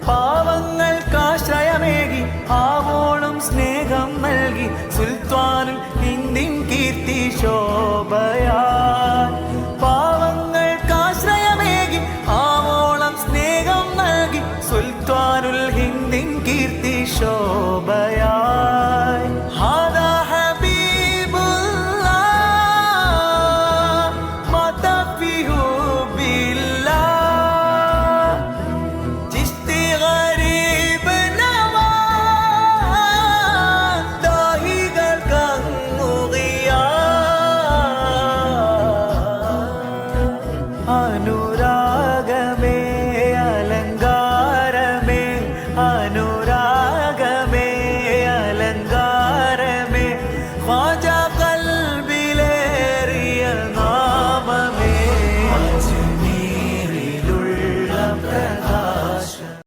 പാവങ്ങൾക്കാശ്രയമേകി ആവോളം സ്നേഹം നൽകി സുൽത്താനുൽ ഹിന്ദിൻ കീർത്തി ശോഭയാൽ. പാവങ്ങൾക്കാശ്രയമേകി ആവോളം സ്നേഹം നൽകി സുൽത്താനുൽ ഹിന്ദിൻ കീർത്തി ശോഭയാൽ.